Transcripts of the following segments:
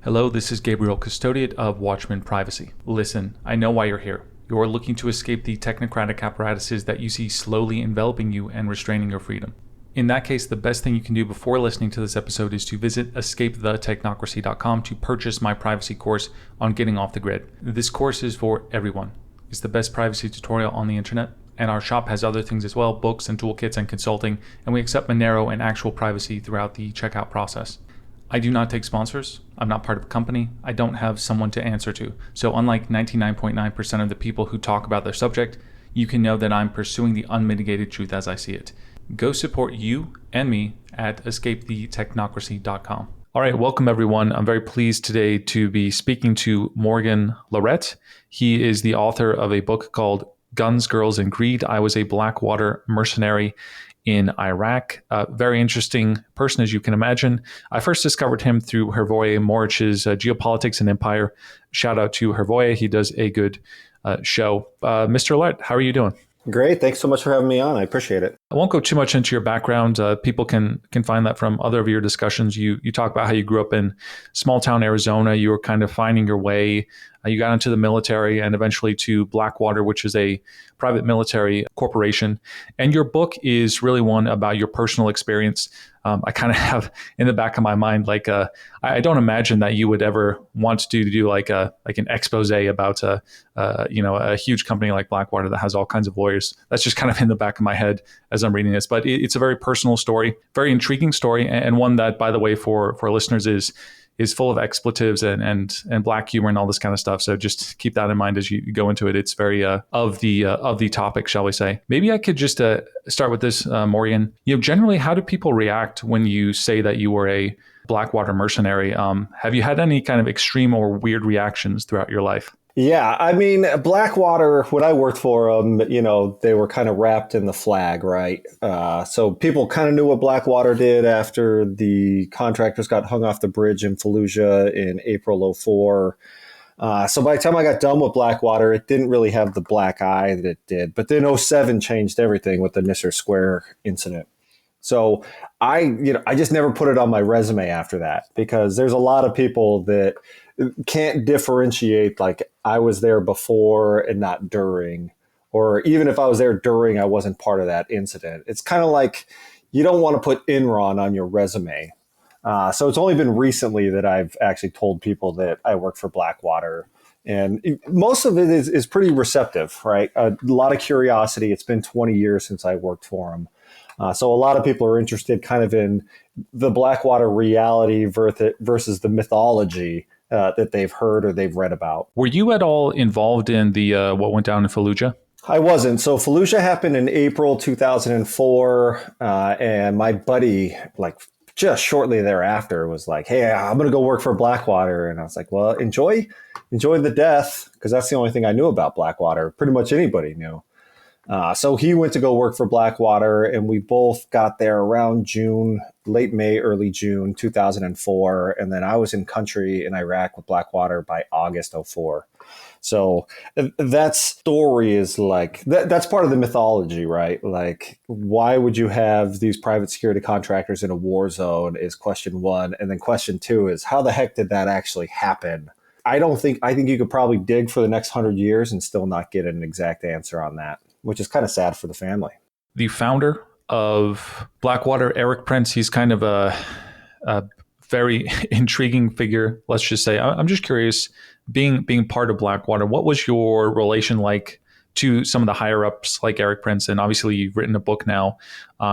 Hello, this is Gabriel Custodiet of Watchman Privacy. Listen, I know why you're here. You're looking to escape the technocratic apparatuses that you see slowly enveloping you and restraining your freedom. In that case, the best thing you can do before listening to this episode is to visit escapethetechnocracy.com to purchase my privacy course on getting off the grid. This course is for everyone. It's the best privacy tutorial on the internet, and our shop has other things as well, books and toolkits and consulting, and we accept Monero and actual privacy throughout the checkout process. I do not take sponsors. I'm not part of a company. I don't have someone to answer to. So unlike 99.9% of the people who talk about their subject, you can know that I'm pursuing the unmitigated truth as I see it. Go support you and me at escapethetechnocracy.com. All right, welcome everyone. I'm very pleased today to be speaking to Morgan Lerette. He is the author of a book called Guns, Girls, and Greed. I was a Blackwater mercenary in Iraq. Very interesting person, as you can imagine. I first discovered him through Hervoy Morich's Geopolitics and Empire. Shout out to Hervoy. He does a good show. Mr. Lerette, how are you doing? Great. Thanks so much for having me on. I appreciate it. I won't go too much into your background. People can find that from other of your discussions. You talk about how you grew up in small town Arizona. You were kind of finding your way. You got into the military and eventually to Blackwater, which is a private military corporation. And your book is really one about your personal experience. I kind of have in the back of my mind, I don't imagine that you would ever want to do like an expose about a huge company like Blackwater that has all kinds of lawyers. That's just kind of in the back of my head as I'm reading this. But it's a very personal story, very intriguing story, and one that, by the way, for listeners is full of expletives and black humor and all this kind of stuff. So just keep that in mind as you go into it. It's very of the topic, shall we say. Maybe I could just start with this, Morgan. Generally, how do people react when you say that you were a Blackwater mercenary? Have you had any kind of extreme or weird reactions throughout your life? Yeah, I mean, Blackwater, when I worked for them, they were kind of wrapped in the flag, right? So people kind of knew what Blackwater did after the contractors got hung off the bridge in Fallujah in April 04. So by the time I got done with Blackwater, it didn't really have the black eye that it did. But then 07 changed everything with the Nisser Square incident. So I just never put it on my resume after that, because there's a lot of people that can't differentiate, like I was there before and not during, or even if I was there during, I wasn't part of that incident. It's kind of like you don't want to put Enron on your resume. So it's only been recently that I've actually told people that I work for Blackwater. And most of it is pretty receptive, right? A lot of curiosity. It's been 20 years since I worked for them. So a lot of people are interested kind of in the Blackwater reality versus the mythology that they've heard or they've read about. Were you at all involved in the what went down in Fallujah? I wasn't. So Fallujah happened in April 2004, and my buddy, just shortly thereafter, was like, "Hey, I'm going to go work for Blackwater," and I was like, "Well, enjoy the death," because that's the only thing I knew about Blackwater. Pretty much anybody knew. So he went to go work for Blackwater, and we both got there around June, late May, early June 2004. And then I was in country in Iraq with Blackwater by August 04. So that story is that's part of the mythology, right? Like, why would you have these private security contractors in a war zone is question one. And then question two is, how the heck did that actually happen? I think you could probably dig for the next 100 years and still not get an exact answer on that, which is kind of sad for the family. The founder of Blackwater, Eric Prince, he's kind of a very intriguing figure, let's just say. I'm just curious, being part of Blackwater, what was your relation like to some of the higher ups like Eric Prince? And obviously you've written a book now.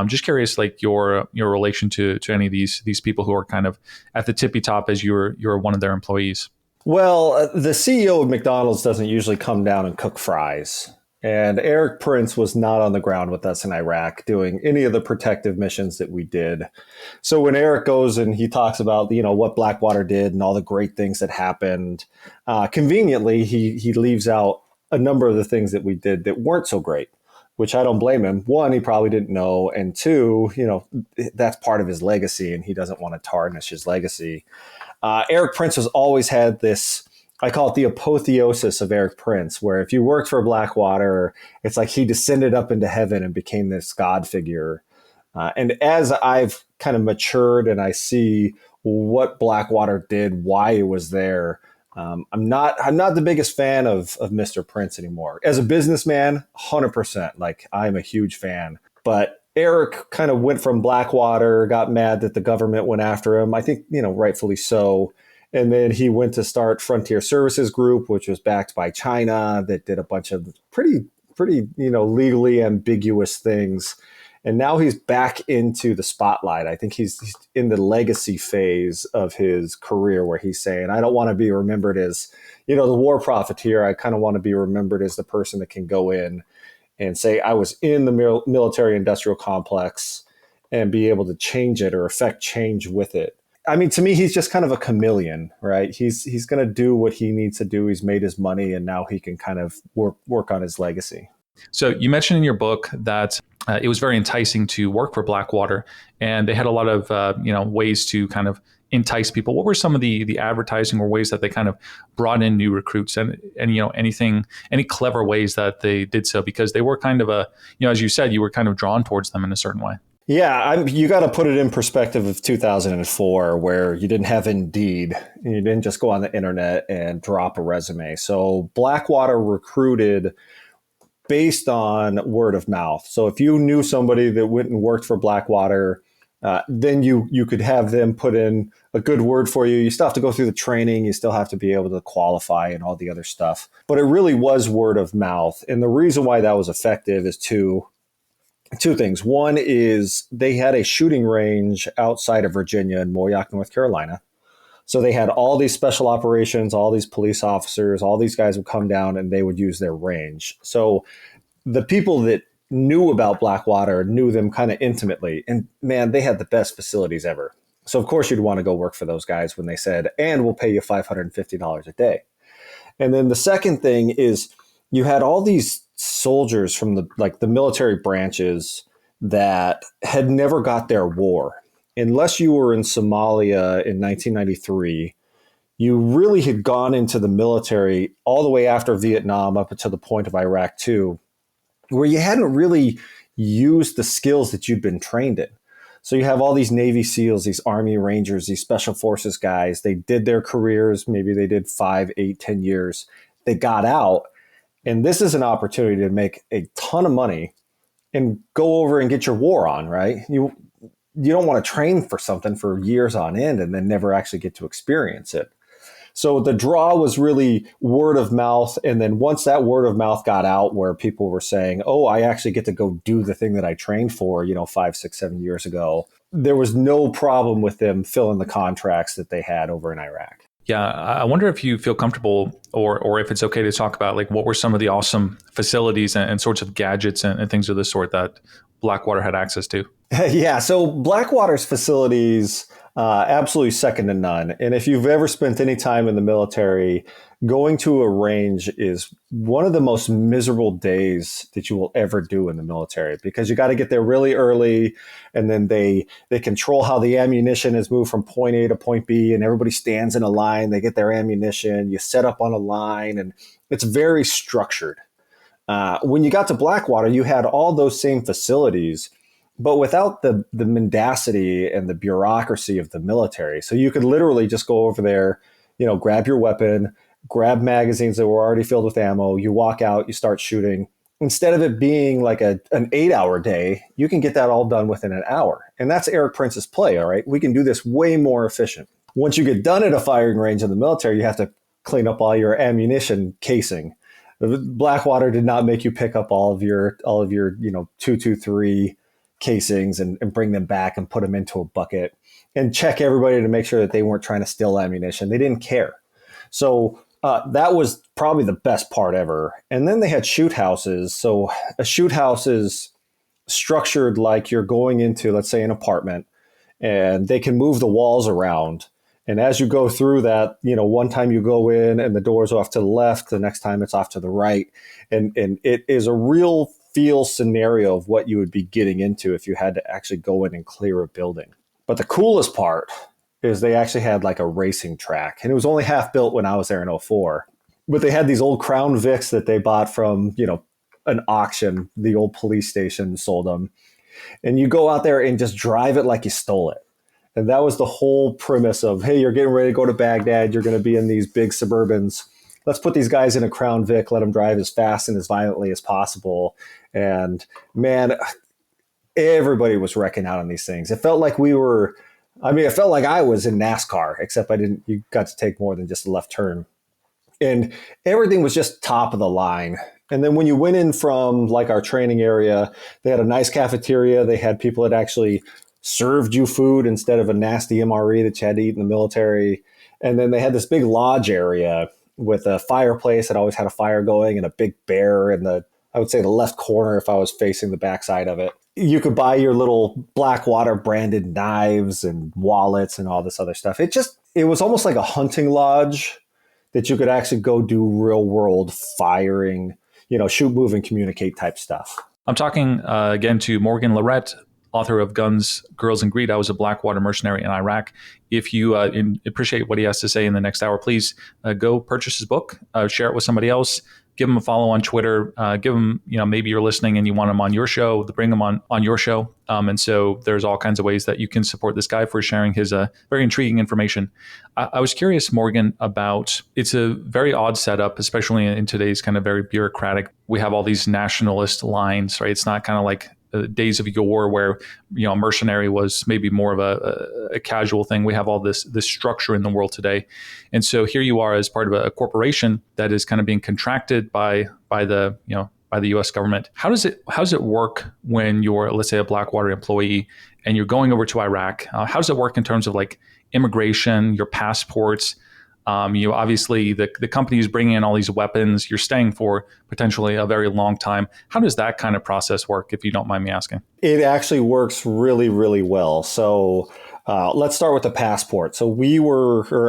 Just curious, like your relation to any of these people who are kind of at the tippy top as you're one of their employees. Well, the CEO of McDonald's doesn't usually come down and cook fries. And Eric Prince was not on the ground with us in Iraq doing any of the protective missions that we did. So when Eric goes and he talks about, what Blackwater did and all the great things that happened, conveniently, he leaves out a number of the things that we did that weren't so great, which I don't blame him. One, he probably didn't know. And two, that's part of his legacy and he doesn't want to tarnish his legacy. Eric Prince has always had this, I call it the apotheosis of Eric Prince, where if you worked for Blackwater, it's like he descended up into heaven and became this God figure. And as I've kind of matured and I see what Blackwater did, why it was there. I'm not the biggest fan of Mr. Prince anymore. As a businessman, 100%. Like, I'm a huge fan. But Eric kind of went from Blackwater, got mad that the government went after him. I think, rightfully so. And then he went to start Frontier Services Group, which was backed by China, that did a bunch of pretty, legally ambiguous things. And now he's back into the spotlight. I think he's in the legacy phase of his career where he's saying, I don't want to be remembered as, the war profiteer. I kind of want to be remembered as the person that can go in and say, I was in the military industrial complex and be able to change it or affect change with it. I mean, to me, he's just kind of a chameleon, right? He's going to do what he needs to do. He's made his money, and now he can kind of work on his legacy. So you mentioned in your book that it was very enticing to work for Blackwater, and they had a lot of ways to kind of entice people. What were some of the advertising or ways that they kind of brought in new recruits, and any clever ways that they did so? Because they were kind of as you said, you were kind of drawn towards them in a certain way. Yeah, you got to put it in perspective of 2004, where you didn't have Indeed, and you didn't just go on the internet and drop a resume. So Blackwater recruited based on word of mouth. So if you knew somebody that went and worked for Blackwater, then you could have them put in a good word for you. You still have to go through the training. You still have to be able to qualify and all the other stuff. But it really was word of mouth. And the reason why that was effective is two things. One is they had a shooting range outside of Virginia in Mooryock, North Carolina. So they had all these special operations, all these police officers, all these guys would come down and they would use their range. So the people that knew about Blackwater knew them kind of intimately. And man, they had the best facilities ever. So of course you'd want to go work for those guys when they said, and we'll pay you $550 a day. And then the second thing is you had all these soldiers from the military branches that had never got their war. Unless you were in Somalia in 1993, you really had gone into the military all the way after Vietnam up until the point of Iraq too, where you hadn't really used the skills that you'd been trained in. So you have all these Navy SEALs, these Army Rangers, these Special Forces guys. They did their careers. Maybe they did 5, 8, 10 years. They got out. And this is an opportunity to make a ton of money and go over and get your war on, right? You don't want to train for something for years on end and then never actually get to experience it. So the draw was really word of mouth. And then once that word of mouth got out where people were saying, oh, I actually get to go do the thing that I trained for, 5, 6, 7 years ago, there was no problem with them filling the contracts that they had over in Iraq. Yeah, I wonder if you feel comfortable or if it's okay to talk about like what were some of the awesome facilities and sorts of gadgets and things of this sort that Blackwater had access to. Yeah, so Blackwater's facilities, absolutely second to none. And if you've ever spent any time in the military, going to a range is one of the most miserable days that you will ever do in the military, because you got to get there really early, and then they control how the ammunition is moved from point A to point B, and everybody stands in a line. They get their ammunition. You set up on a line, and it's very structured. When you got to Blackwater, you had all those same facilities, but without the mendacity and the bureaucracy of the military. So you could literally just go over there, grab your weapon, grab magazines that were already filled with ammo. You walk out, you start shooting. Instead of it being like an 8-hour day, you can get that all done within an hour. And that's Eric Prince's play, all right? We can do this way more efficient. Once you get done at a firing range in the military, you have to clean up all your ammunition casing. Blackwater did not make you pick up all of your 223 casings and bring them back and put them into a bucket and check everybody to make sure that they weren't trying to steal ammunition. They didn't care. So that was probably the best part ever. And then they had shoot houses. So a shoot house is structured like you're going into, let's say, an apartment, and they can move the walls around. And as you go through that, one time you go in and the door's off to the left, the next time it's off to the right. And it is a real feel scenario of what you would be getting into if you had to actually go in and clear a building. But the coolest part is they actually had like a racing track, and it was only half built when I was there in 2004. But they had these old Crown Vics that they bought from, an auction. The old police station sold them. And you go out there and just drive it like you stole it. And that was the whole premise of, hey, you're getting ready to go to Baghdad. You're going to be in these big Suburbans. Let's put these guys in a Crown Vic, let them drive as fast and as violently as possible. And man, everybody was wrecking out on these things. It felt like it felt like I was in NASCAR, except you got to take more than just a left turn. And everything was just top of the line. And then when you went in from like our training area, they had a nice cafeteria. They had people that actually served you food instead of a nasty MRE that you had to eat in the military. And then they had this big lodge area with a fireplace that always had a fire going and a big bear in I would say the left corner if I was facing the backside of it. You could buy your little Blackwater branded knives and wallets and all this other stuff. It was almost like a hunting lodge that you could actually go do real world firing, shoot, move, and communicate type stuff. I'm talking again to Morgan Lerette, author of Guns, Girls, and Greed. I was a Blackwater mercenary in Iraq. If you appreciate what he has to say in the next hour, please go purchase his book, share it with somebody else, give him a follow on Twitter, give him, maybe you're listening and you want him on your show, bring him on your show. And so there's all kinds of ways that you can support this guy for sharing his very intriguing information. I was curious, Morgan, it's a very odd setup, especially in today's kind of very bureaucratic. We have all these nationalist lines, right? It's not kind of like days of yore where a mercenary was maybe more of a casual thing. We have all this structure in the world today, and so here you are as part of a corporation that is kind of being contracted by the U.S. government. How does it work when you're, let's say, a Blackwater employee and you're going over to Iraq? How does it work in terms of like immigration, your passports? Obviously the company is bringing in all these weapons. You're staying for potentially a very long time. How does that kind of process work, if you don't mind me asking? It actually works really, really well. So let's start with the passport. So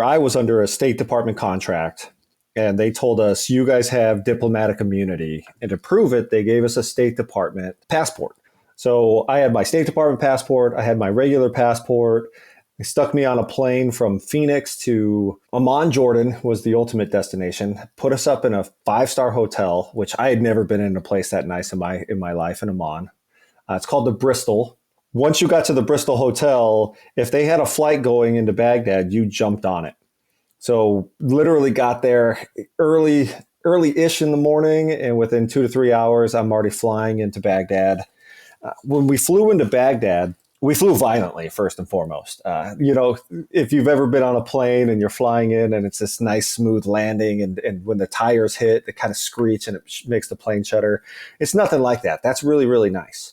I was under a State Department contract, and they told us, you guys have diplomatic immunity. And to prove it, they gave us a State Department passport. So I had my State Department passport. I had my regular passport. They stuck me on a plane from Phoenix to Amman, Jordan was the ultimate destination. Put us up in a 5-star hotel, which I had never been in a place that nice in my life in Amman. It's called the Bristol. Once you got to the Bristol Hotel, if they had a flight going into Baghdad, you jumped on it. So literally got there early-ish in the morning, and within 2 to 3 hours, I'm already flying into Baghdad. When we flew into Baghdad, we flew violently, first and foremost. If you've ever been on a plane and you're flying in and it's this nice, smooth landing, and when the tires hit, they kind of screech and it makes the plane shudder. It's nothing like that. That's really, really nice.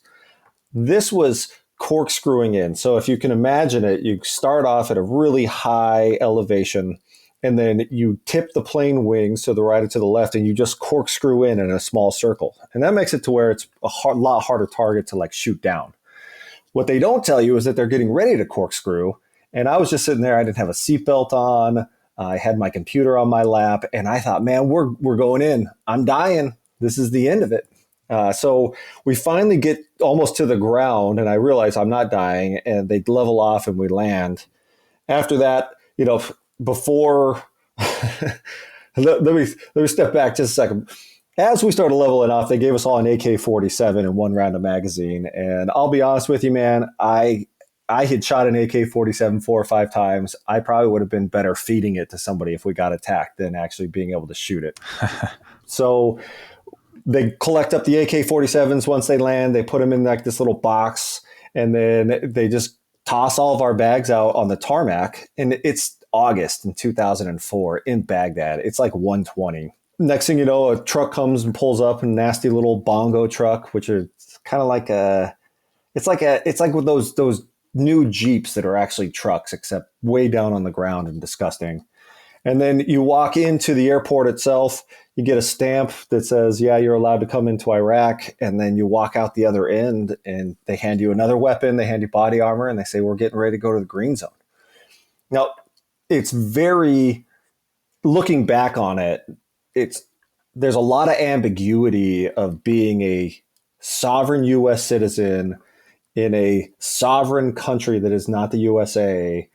This was corkscrewing in. So if you can imagine it, you start off at a really high elevation, and then you tip the plane wings to the right or to the left, and you just corkscrew in a small circle. And that makes it to where it's a lot harder target to like shoot down. What they don't tell you is that they're getting ready to corkscrew. And I was just sitting there. I didn't have a seatbelt on. I had my computer on my lap. And I thought, man, we're going in. I'm dying. This is the end of it. So we finally get almost to the ground, and I realize I'm not dying. And they level off and we land. After that, before let me step back just a second. As we started leveling off, they gave us all an AK-47 and 1 round of magazine. And I'll be honest with you, man, I had shot an AK-47 4 or 5 times. I probably would have been better feeding it to somebody if we got attacked than actually being able to shoot it. So they collect up the AK-47s once they land. They put them in like this little box, and then they just toss all of our bags out on the tarmac. And it's August in 2004 in Baghdad. It's like 1:20. Next thing you know, a truck comes and pulls up, a nasty little bongo truck, which are kind of like it's like with those new Jeeps that are actually trucks, except way down on the ground and disgusting. And then you walk into the airport itself, you get a stamp that says, yeah, you're allowed to come into Iraq. And then you walk out the other end and they hand you another weapon, they hand you body armor, and they say, we're getting ready to go to the green zone. Now, it's looking back on it, there's a lot of ambiguity of being a sovereign U.S. citizen in a sovereign country that is not the USA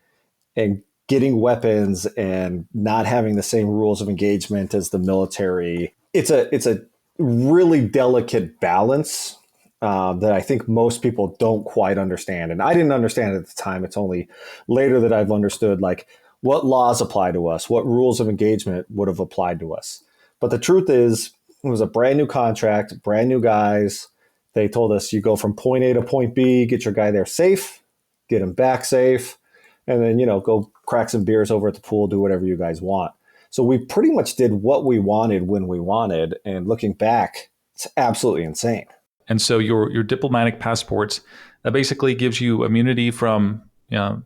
and getting weapons and not having the same rules of engagement as the military. It's a really delicate balance. that I think most people don't quite understand. And I didn't understand it at the time. It's only later that I've understood like what laws apply to us, what rules of engagement would have applied to us. But the truth is, it was a brand new contract, brand new guys. They told us you go from point A to point B, get your guy there safe, get him back safe, and then, go crack some beers over at the pool, do whatever you guys want. So we pretty much did what we wanted when we wanted. And looking back, it's absolutely insane. And so your diplomatic passports, that basically gives you immunity from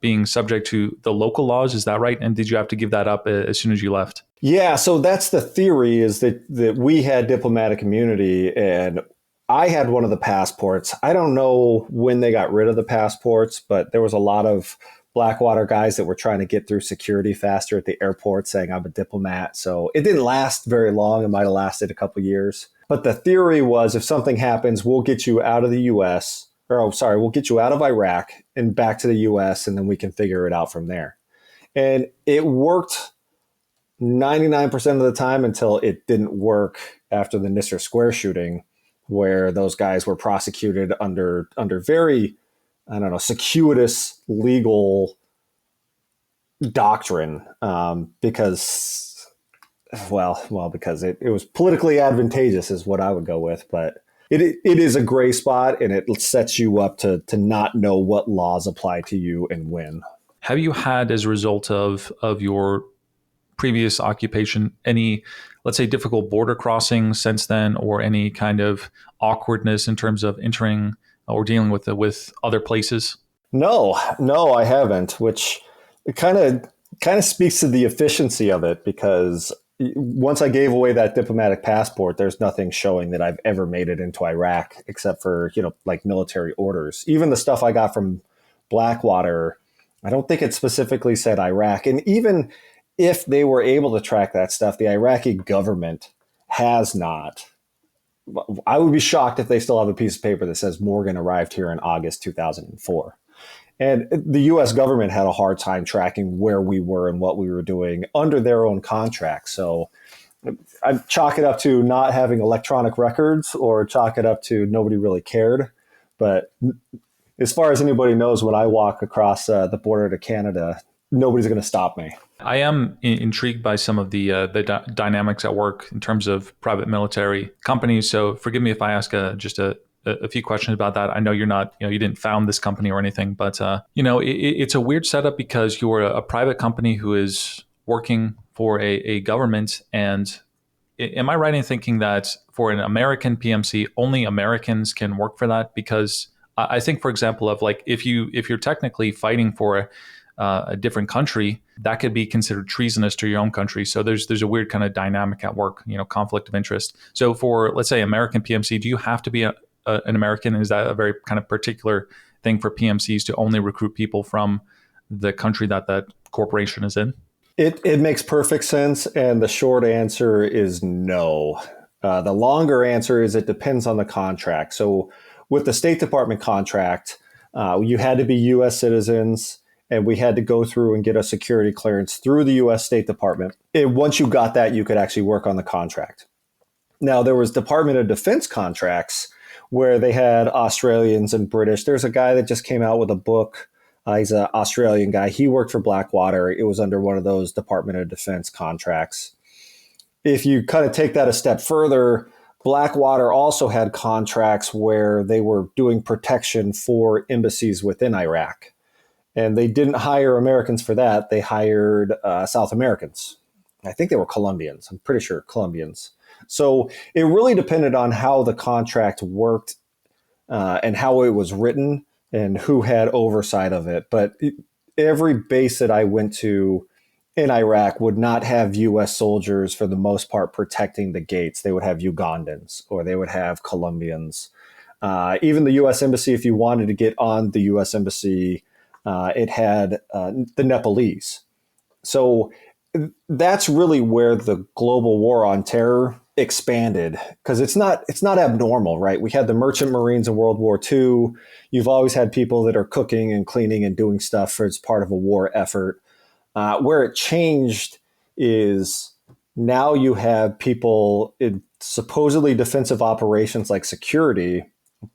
being subject to the local laws. Is that right? And did you have to give that up as soon as you left? Yeah, so that's the theory, is that we had diplomatic immunity, and I had one of the passports. I don't know when they got rid of the passports, but there was a lot of Blackwater guys that were trying to get through security faster at the airport saying I'm a diplomat. So it didn't last very long. It might have lasted a couple of years. But the theory was, if something happens, we'll get you out of the U.S. We'll get you out of Iraq and back to the U.S., and then we can figure it out from there. And it worked 99% of the time until it didn't work after the Nister Square shooting, where those guys were prosecuted under very, circuitous legal doctrine because it was politically advantageous is what I would go with. But it is a gray spot, and it sets you up to not know what laws apply to you and when. Have you had, as a result of your previous occupation, any, let's say, difficult border crossings since then, or any kind of awkwardness in terms of entering or dealing with other places? No, I haven't, which kind of speaks to the efficiency of it, because once I gave away that diplomatic passport, there's nothing showing that I've ever made it into Iraq except for, like military orders. Even the stuff I got from Blackwater, I don't think it specifically said Iraq. And even if they were able to track that stuff, the Iraqi government has not. I would be shocked if they still have a piece of paper that says Morgan arrived here in August 2004. And the U.S. government had a hard time tracking where we were and what we were doing under their own contract. So I chalk it up to not having electronic records, or chalk it up to nobody really cared. But as far as anybody knows, when I walk across the border to Canada, nobody's going to stop me. I am intrigued by some of the dynamics at work in terms of private military companies. So forgive me if I ask just a few questions about that. I know you're not, you didn't found this company or anything, but it's a weird setup because you're a private company who is working for a government. And am I right in thinking that for an American PMC, only Americans can work for that? Because I think, for example, of like if you're technically fighting for a different country, that could be considered treasonous to your own country. So there's a weird kind of dynamic at work, conflict of interest. So for, let's say, American PMC, do you have to be an American? Is that a very kind of particular thing for PMCs to only recruit people from the country that corporation is in? It makes perfect sense. And the short answer is no. The longer answer is it depends on the contract. So with the State Department contract, you had to be U.S. citizens, and we had to go through and get a security clearance through the U.S. State Department. And once you got that, you could actually work on the contract. Now, there was Department of Defense contracts where they had Australians and British. There's a guy that just came out with a book. He's an Australian guy. He worked for Blackwater. It was under one of those Department of Defense contracts. If you kind of take that a step further, Blackwater also had contracts where they were doing protection for embassies within Iraq. And they didn't hire Americans for that. They hired South Americans. I think they were Colombians. I'm pretty sure Colombians. So it really depended on how the contract worked and how it was written and who had oversight of it. But every base that I went to in Iraq would not have U.S. soldiers for the most part protecting the gates. They would have Ugandans or they would have Colombians. Even the U.S. Embassy, if you wanted to get on the U.S. Embassy, it had the Nepalese. So that's really where the global war on terror expanded, because it's not abnormal, right? We had the merchant marines in World War II. You've always had people that are cooking and cleaning and doing stuff as part of a war effort. Where it changed is now you have people in supposedly defensive operations like security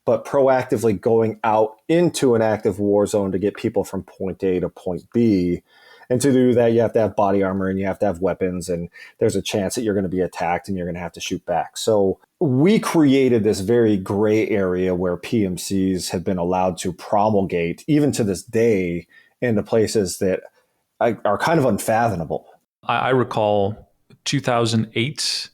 but proactively going out into an active war zone to get people from point A to point B. And to do that, you have to have body armor and you have to have weapons, and there's a chance that you're going to be attacked and you're going to have to shoot back. So we created this very gray area where PMCs have been allowed to promulgate, even to this day, into places that are kind of unfathomable. I recall 2008.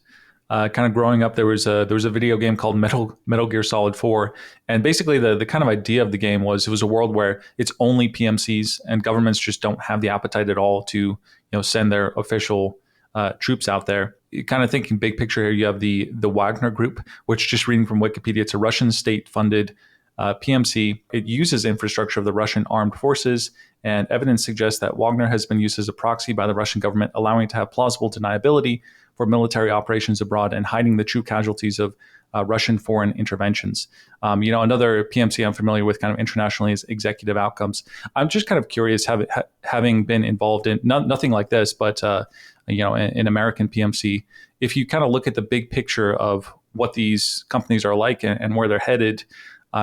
Kind of growing up, there was a video game called Metal Gear Solid 4, and basically the kind of idea of the game was it was a world where it's only PMCs and governments just don't have the appetite at all to send their official troops out there. Kind of thinking big picture here, you have the Wagner Group, which, just reading from Wikipedia, it's a Russian state-funded PMC. It uses infrastructure of the Russian armed forces, and evidence suggests that Wagner has been used as a proxy by the Russian government, allowing it to have plausible deniability for military operations abroad and hiding the true casualties of Russian foreign interventions. Another PMC I'm familiar with kind of internationally is Executive Outcomes. I'm just kind of curious, having been involved in nothing like this, but in American PMC, if you kind of look at the big picture of what these companies are like and where they're headed,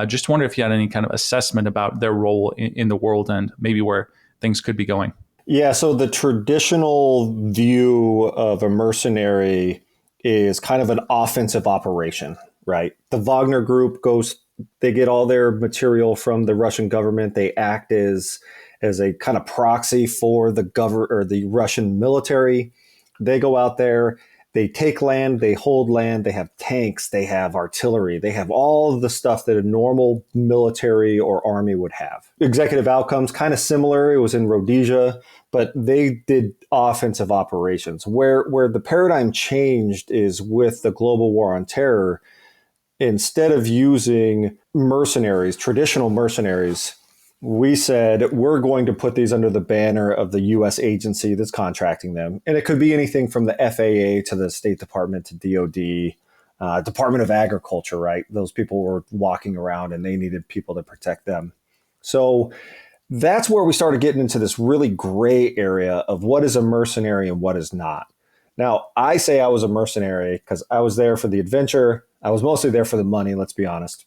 just wonder if you had any kind of assessment about their role in the world and maybe where things could be going. Yeah, so the traditional view of a mercenary is kind of an offensive operation, right? The Wagner Group they get all their material from the Russian government. They act as a kind of proxy for the Russian military. They go out there, they take land, they hold land, they have tanks, they have artillery, they have all of the stuff that a normal military or army would have. Executive Outcomes, kind of similar. It was in Rhodesia, but they did offensive operations. Where the paradigm changed is with the global war on terror. Instead of using mercenaries, traditional mercenaries, we said we're going to put these under the banner of the U.S. agency that's contracting them. And it could be anything from the FAA to the State Department to DOD, Department of Agriculture, right? Those people were walking around and they needed people to protect them. So that's where we started getting into this really gray area of what is a mercenary and what is not. Now, I say I was a mercenary because I was there for the adventure. I was mostly there for the money, let's be honest.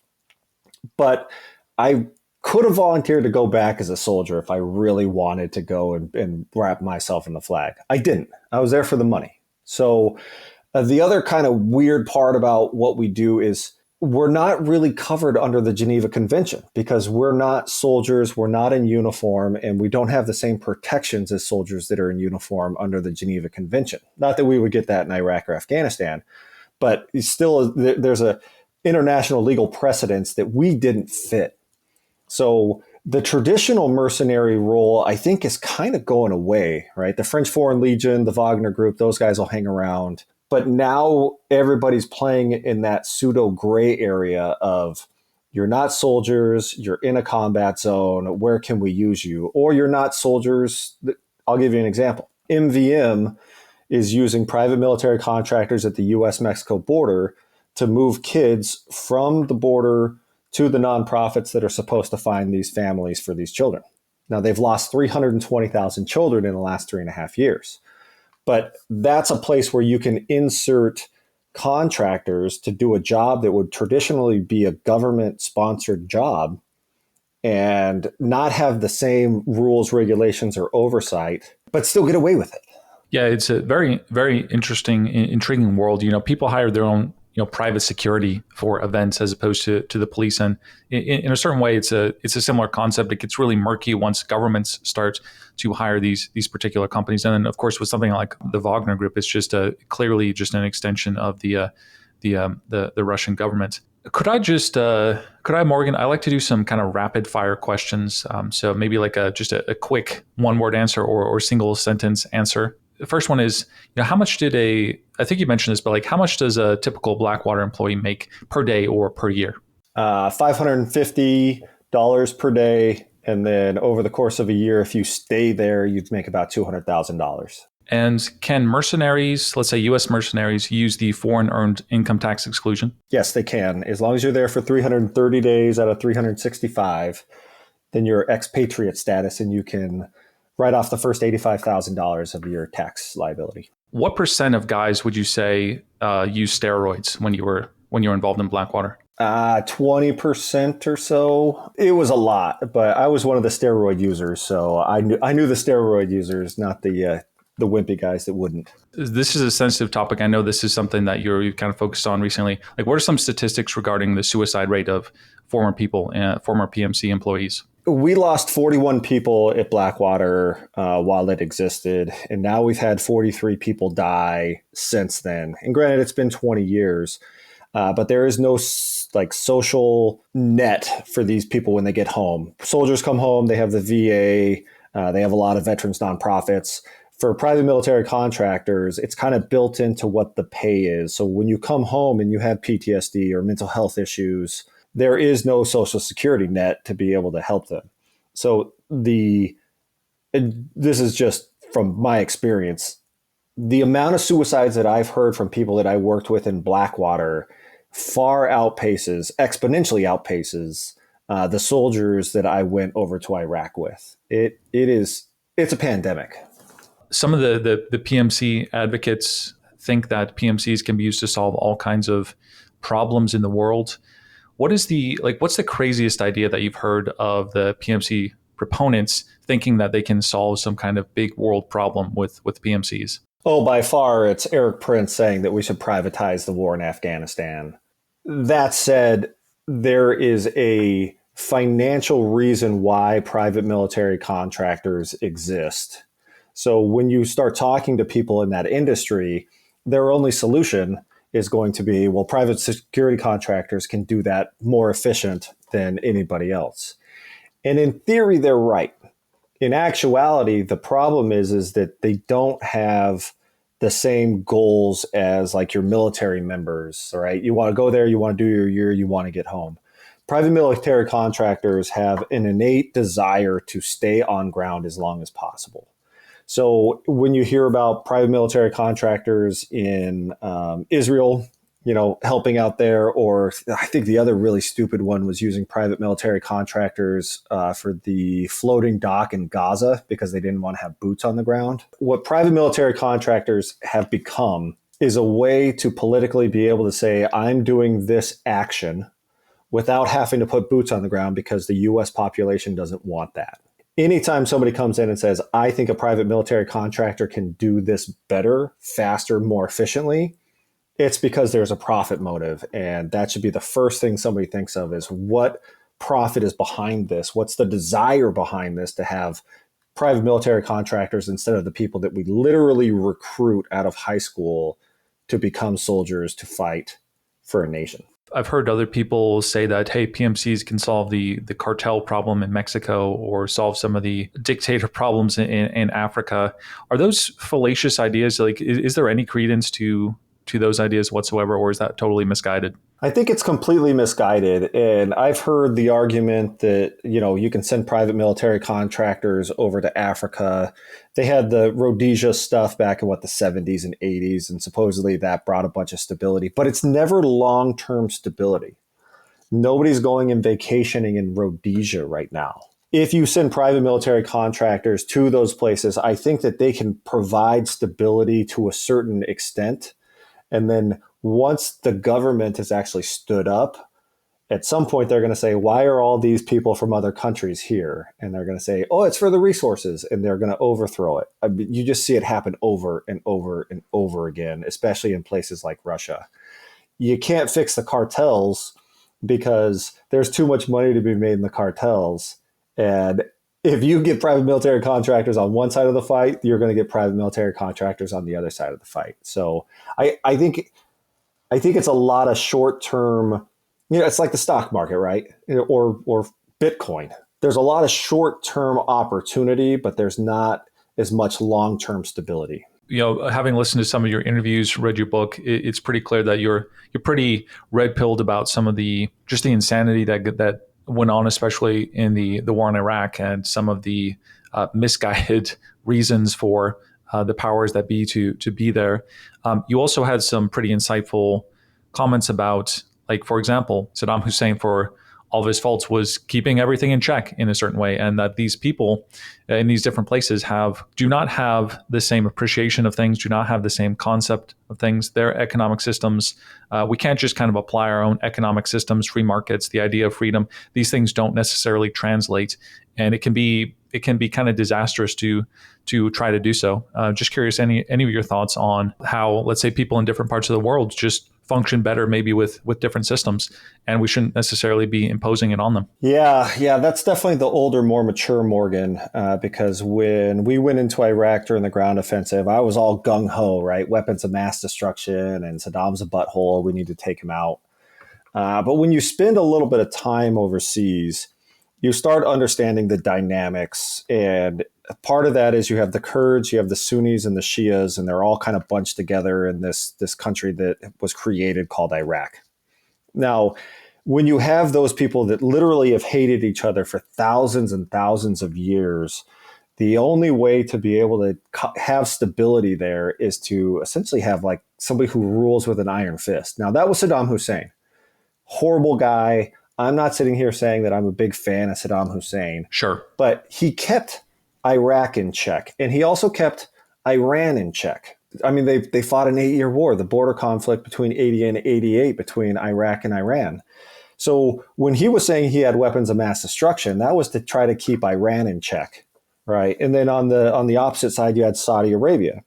But I could have volunteered to go back as a soldier if I really wanted to go and wrap myself in the flag. I didn't. I was there for the money. So the other kind of weird part about what we do is we're not really covered under the Geneva Convention because we're not soldiers, we're not in uniform, and we don't have the same protections as soldiers that are in uniform under the Geneva Convention. Not that we would get that in Iraq or Afghanistan, but still there's a international legal precedence that we didn't fit. So the traditional mercenary role, I think, is kind of going away, right? The French Foreign Legion, the Wagner Group, those guys will hang around. But now everybody's playing in that pseudo gray area of you're not soldiers, you're in a combat zone, where can we use you? Or you're not soldiers. I'll give you an example. MVM is using private military contractors at the U.S.-Mexico border to move kids from the border to the nonprofits that are supposed to find these families for these children. Now, they've lost 320,000 children in the last 3.5 years. But that's a place where you can insert contractors to do a job that would traditionally be a government-sponsored job and not have the same rules, regulations, or oversight, but still get away with it. Yeah, it's a very, very interesting, intriguing world. People hire their own private security for events as opposed to the police. And in a certain way, it's a similar concept. It gets really murky once governments start to hire these particular companies. And then, of course, with something like the Wagner Group, it's just clearly just an extension of the Russian government. Could I, Morgan, I like to do some kind of rapid fire questions. So maybe like just a quick one word answer or single sentence answer. The first one is, how much I think you mentioned this, but like how much does a typical Blackwater employee make per day or per year? $550 per day. And then over the course of a year, if you stay there, you'd make about $200,000. And can mercenaries, let's say U.S. mercenaries, use the foreign earned income tax exclusion? Yes, they can. As long as you're there for 330 days out of 365, then you're expatriate status and you can write off the first $85,000 of your tax liability. What % of guys would you say use steroids when you were involved in Blackwater? 20% or so. It was a lot, but I was one of the steroid users, so I knew the steroid users, not the wimpy guys that wouldn't. This is a sensitive topic. I know this is something that you've kind of focused on recently. Like, what are some statistics regarding the suicide rate of former people, former PMC employees? We lost 41 people at Blackwater while it existed, and now we've had 43 people die since then. And granted, it's been 20 years, but there is no social net for these people when they get home. Soldiers come home, they have the VA, they have a lot of veterans nonprofits. For private military contractors, it's kind of built into what the pay is. So when you come home and you have PTSD or mental health issues, there is no social security net to be able to help them. So this is just from my experience. The amount of suicides that I've heard from people that I worked with in Blackwater exponentially outpaces the soldiers that I went over to Iraq with. It's a pandemic. Some of the PMC advocates think that PMCs can be used to solve all kinds of problems in the world. What's the craziest idea that you've heard of the PMC proponents thinking that they can solve some kind of big world problem with PMCs? Oh, by far, it's Eric Prince saying that we should privatize the war in Afghanistan. That said, there is a financial reason why private military contractors exist. So when you start talking to people in that industry, their only solution is going to be, well, private security contractors can do that more efficient than anybody else. And in theory, they're right. In actuality, the problem is that they don't have the same goals as like your military members, right? You want to go there, you want to do your year, you want to get home. Private military contractors have an innate desire to stay on ground as long as possible. So when you hear about private military contractors in Israel, helping out there, or I think the other really stupid one was using private military contractors for the floating dock in Gaza because they didn't want to have boots on the ground. What private military contractors have become is a way to politically be able to say, I'm doing this action without having to put boots on the ground because the US population doesn't want that. Anytime somebody comes in and says, I think a private military contractor can do this better, faster, more efficiently, it's because there's a profit motive. And that should be the first thing somebody thinks of is what profit is behind this? What's the desire behind this to have private military contractors instead of the people that we literally recruit out of high school to become soldiers to fight for a nation? I've heard other people say that, hey, PMCs can solve the cartel problem in Mexico or solve some of the dictator problems in Africa. Are those fallacious ideas? Like, is there any credence to those ideas whatsoever, or is that totally misguided? I think it's completely misguided. And I've heard the argument that, you can send private military contractors over to Africa. They had the Rhodesia stuff back in the 70s and 80s, and supposedly that brought a bunch of stability, but it's never long-term stability. Nobody's going and vacationing in Rhodesia right now. If you send private military contractors to those places, I think that they can provide stability to a certain extent. And then once the government has actually stood up, at some point they're going to say, why are all these people from other countries here? And they're going to say, oh, it's for the resources. And they're going to overthrow it. You just see it happen over and over and over again, especially in places like Russia. You can't fix the cartels because there's too much money to be made in the cartels. And if you get private military contractors on one side of the fight, you're going to get private military contractors on the other side of the fight. So I think it's a lot of short-term, it's like the stock market, right? Or Bitcoin. There's a lot of short-term opportunity, but there's not as much long-term stability. Having listened to some of your interviews, read your book, it's pretty clear that you're pretty red-pilled about some of the insanity that went on, especially in the war in Iraq, and some of the misguided reasons for the powers that be to be there. You also had some pretty insightful comments about, like, for example, Saddam Hussein, for all of his faults was keeping everything in check in a certain way, and that these people in these different places do not have the same appreciation of things, do not have the same concept of things. Their economic systems, we can't just kind of apply our own economic systems, free markets, the idea of freedom. These things don't necessarily translate, and it can be kind of disastrous to try to do so. Just curious, any of your thoughts on how, let's say, people in different parts of the world just function better maybe with different systems, and we shouldn't necessarily be imposing it on them. Yeah, that's definitely the older, more mature Morgan, because when we went into Iraq during the ground offensive, I was all gung-ho, right? Weapons of mass destruction, and Saddam's a butthole, we need to take him out. But when you spend a little bit of time overseas, you start understanding the dynamics, and part of that is you have the Kurds, you have the Sunnis and the Shias, and they're all kind of bunched together in this country that was created called Iraq. Now, when you have those people that literally have hated each other for thousands and thousands of years, the only way to be able to have stability there is to essentially have like somebody who rules with an iron fist. Now, that was Saddam Hussein. Horrible guy. I'm not sitting here saying that I'm a big fan of Saddam Hussein. Sure. But he kept Iraq in check, and he also kept Iran in check. I mean, they fought an 8-year war, the border conflict between 80 and 88 between Iraq and Iran. So when he was saying he had weapons of mass destruction, that was to try to keep Iran in check, right? And then on the opposite side, you had Saudi Arabia.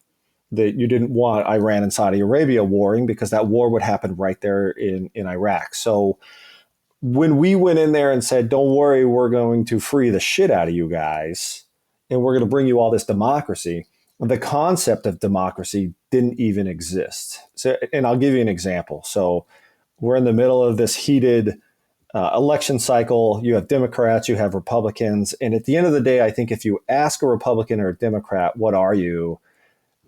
That you didn't want Iran and Saudi Arabia warring because that war would happen right there in Iraq. So when we went in there and said, don't worry, we're going to free the shit out of you guys, and we're going to bring you all this democracy, the concept of democracy didn't even exist. So, and I'll give you an example. So we're in the middle of this heated election cycle. You have Democrats, you have Republicans. And at the end of the day, I think if you ask a Republican or a Democrat, what are you?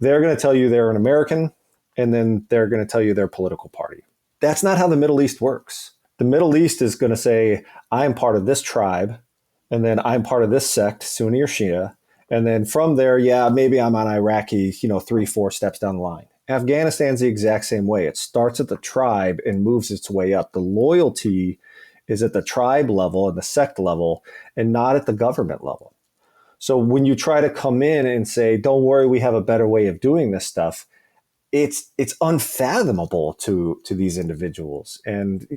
They're going to tell you they're an American, and then they're going to tell you their political party. That's not how the Middle East works. The Middle East is going to say, I'm part of this tribe, and then I'm part of this sect, Sunni or Shia. And then from there, yeah, maybe I'm on Iraqi, 3-4 steps down the line. Afghanistan's the exact same way. It starts at the tribe and moves its way up. The loyalty is at the tribe level and the sect level, and not at the government level. So when you try to come in and say, don't worry, we have a better way of doing this stuff, it's unfathomable to these individuals. And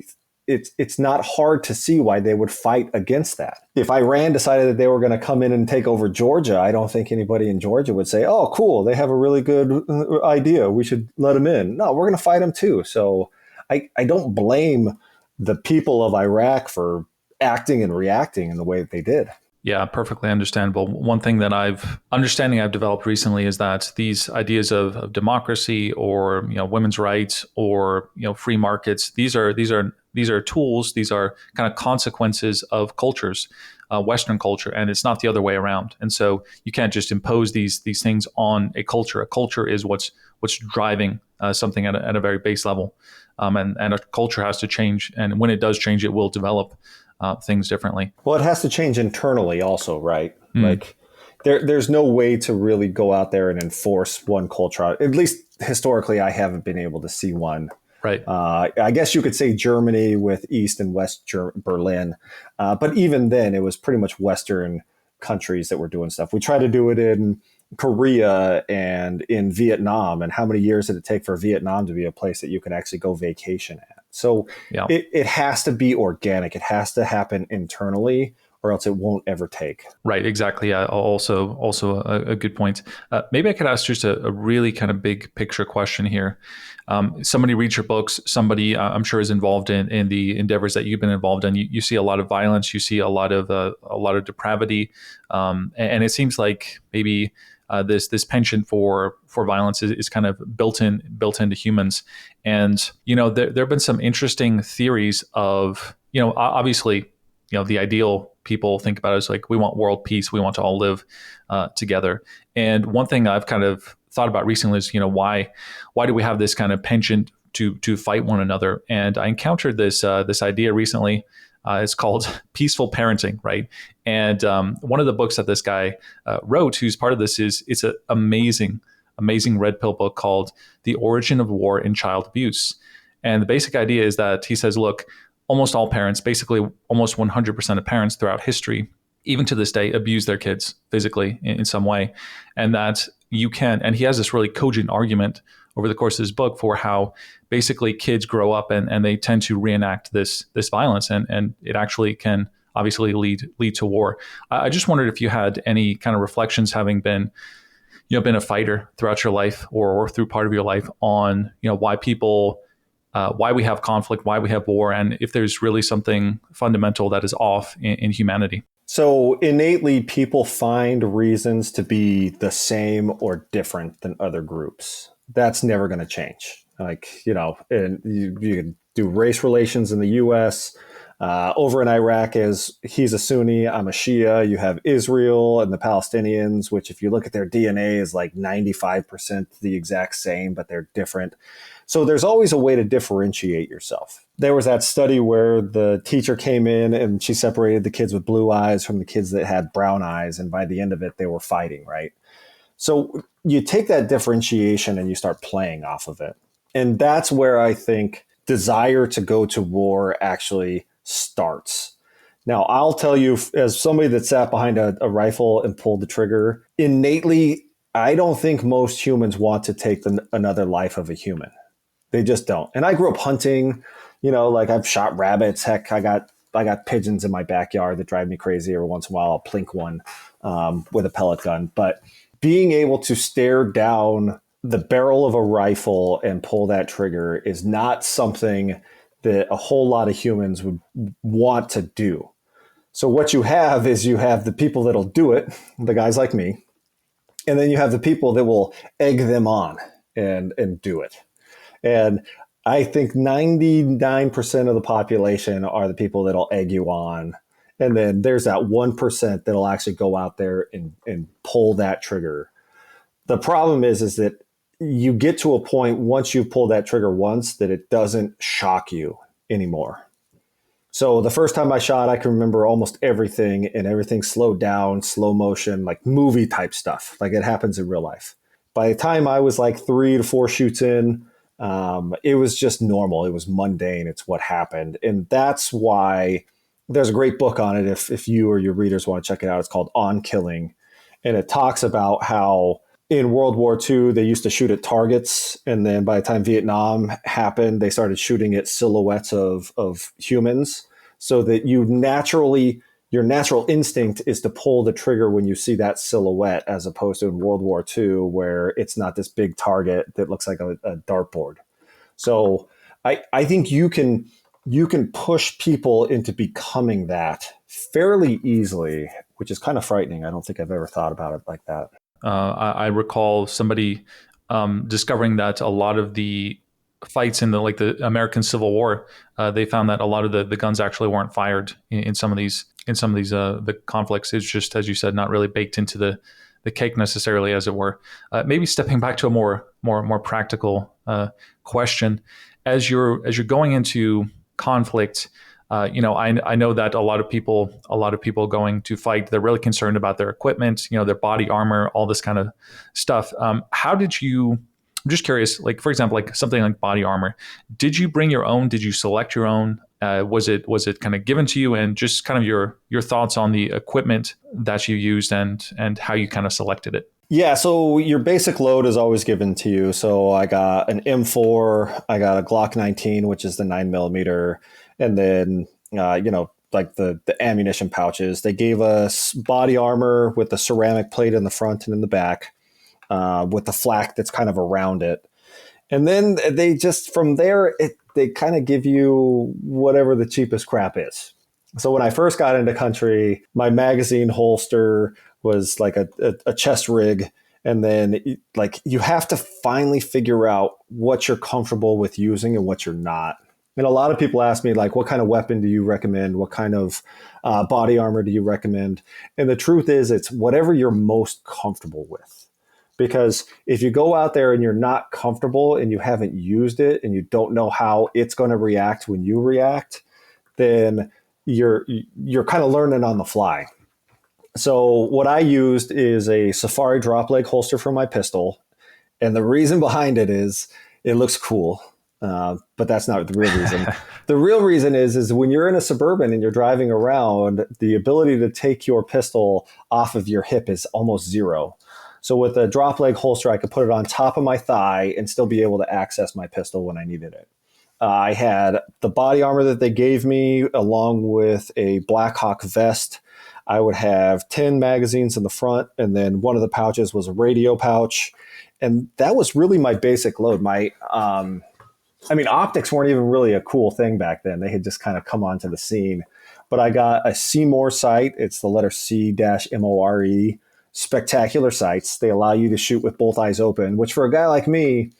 it's not hard to see why they would fight against that. If Iran decided that they were going to come in and take over Georgia, I don't think anybody in Georgia would say, oh, cool, they have a really good idea, we should let them in. No, we're going to fight them too. So I don't blame the people of Iraq for acting and reacting in the way that they did. Yeah, perfectly understandable. One thing that I've developed recently is that these ideas of democracy or women's rights or free markets, these are tools, these are kind of consequences of cultures, Western culture, and it's not the other way around. And so you can't just impose these things on a culture. A culture is what's driving something at a very base level, and a culture has to change. And when it does change, it will develop things differently. Well, it has to change internally also, right? Like there's no way to really go out there and enforce one culture. At least historically, I haven't been able to see one. Right. I guess you could say Germany with East and West Berlin. But even then, it was pretty much Western countries that were doing stuff. We tried to do it in Korea and in Vietnam. And how many years did it take for Vietnam to be a place that you could actually go vacation at? So yeah. It has to be organic. It has to happen internally, or else it won't ever take. Right, exactly. Also a good point. Maybe I could ask just a really kind of big picture question here. Somebody reads your books. Somebody I'm sure is involved in the endeavors that you've been involved in. You see a lot of violence. You see a lot of depravity, and it seems like maybe this penchant for violence is kind of built into humans. And there have been some interesting theories of obviously the ideal people think about it is like, we want world peace, we want to all live together. And one thing I've kind of thought about recently is why do we have this kind of penchant to fight one another? And I encountered this idea recently. It's called peaceful parenting, right? And one of the books that this guy wrote, who's part of this, it's an amazing red pill book called The Origin of War and Child Abuse. And the basic idea is that he says, look, almost all parents, basically almost 100% of parents throughout history, even to this day, abuse their kids physically in some way. And that you can, and he has this really cogent argument over the course of his book for how basically kids grow up and they tend to reenact this violence, and it actually can obviously lead to war. I just wondered if you had any kind of reflections, having been a fighter throughout your life or through part of your life, on why people, why we have conflict, why we have war, and if there's really something fundamental that is off in humanity. So innately, people find reasons to be the same or different than other groups. That's never going to change. And you can do race relations in the U.S. Over in Iraq, he's a Sunni, I'm a Shia. You have Israel and the Palestinians, which if you look at their DNA is like 95% the exact same, but they're different. So there's always a way to differentiate yourself. There was that study where the teacher came in and she separated the kids with blue eyes from the kids that had brown eyes. And by the end of it, they were fighting, right? So you take that differentiation and you start playing off of it. And that's where I think desire to go to war actually starts. Now, I'll tell you, as somebody that sat behind a rifle and pulled the trigger, innately, I don't think most humans want to take another life of a human. They just don't. And I grew up hunting, I've shot rabbits. Heck, I got pigeons in my backyard that drive me crazy. Every once in a while, I'll plink one with a pellet gun. But being able to stare down the barrel of a rifle and pull that trigger is not something that a whole lot of humans would want to do. So what you have the people that'll do it, the guys like me, and then you have the people that will egg them on and do it. And I think 99% of the population are the people that'll egg you on. And then there's that 1% that'll actually go out there and pull that trigger. The problem is that you get to a point once you pull that trigger once that it doesn't shock you anymore. So the first time I shot, I can remember almost everything, and everything slowed down, slow motion, like movie type stuff, like it happens in real life. By the time I was like 3 to 4 shoots in, it was just normal. It was mundane. It's what happened. And that's why there's a great book on it. If you or your readers want to check it out, it's called On Killing. And it talks about how in World War II, they used to shoot at targets. And then by the time Vietnam happened, they started shooting at silhouettes of humans, so that your natural instinct is to pull the trigger when you see that silhouette, as opposed to in World War II, where it's not this big target that looks like a dartboard. So I think you can push people into becoming that fairly easily, which is kind of frightening. I don't think I've ever thought about it like that. I recall somebody discovering that a lot of the fights in the American Civil War, they found that a lot of the guns actually weren't fired in some of these the conflicts. It's just, as you said, not really baked into the cake necessarily, as it were. Maybe stepping back to a more practical question, as you're going into conflict. I know that a lot of people going to fight, they're really concerned about their equipment, their body armor, all this kind of stuff. How did you? I'm just curious. Like, for example, like something like body armor. Did you bring your own? Did you select your own? Was it kind of given to you? And just kind of your thoughts on the equipment that you used and how you kind of selected it. Yeah, so your basic load is always given to you. So I got an M4, I got a Glock 19, which is the 9mm, and then like the ammunition pouches. They gave us body armor with the ceramic plate in the front and in the back, with the flak that's kind of around it. And then they just, from there, they kind of give you whatever the cheapest crap is. So when I first got into country, my magazine holster was like a chest rig. And then like you have to finally figure out what you're comfortable with using and what you're not. And a lot of people ask me, like, what kind of weapon do you recommend? What kind of body armor do you recommend? And the truth is, it's whatever you're most comfortable with. Because if you go out there and you're not comfortable and you haven't used it and you don't know how it's going to react when you react, then you're kind of learning on the fly. So what I used is a Safari drop leg holster for my pistol. And the reason behind it is it looks cool. But that's not the real reason. The real reason is when you're in a Suburban and you're driving around, the ability to take your pistol off of your hip is almost zero. So with a drop leg holster, I could put it on top of my thigh and still be able to access my pistol when I needed it. I had the body armor that they gave me along with a Black Hawk vest. I would have 10 magazines in the front, and then one of the pouches was a radio pouch. And that was really my basic load. Optics weren't even really a cool thing back then. They had just kind of come onto the scene. But I got a Seymour sight. It's the letter C-MORE. Spectacular sights. They allow you to shoot with both eyes open, which for a guy like me,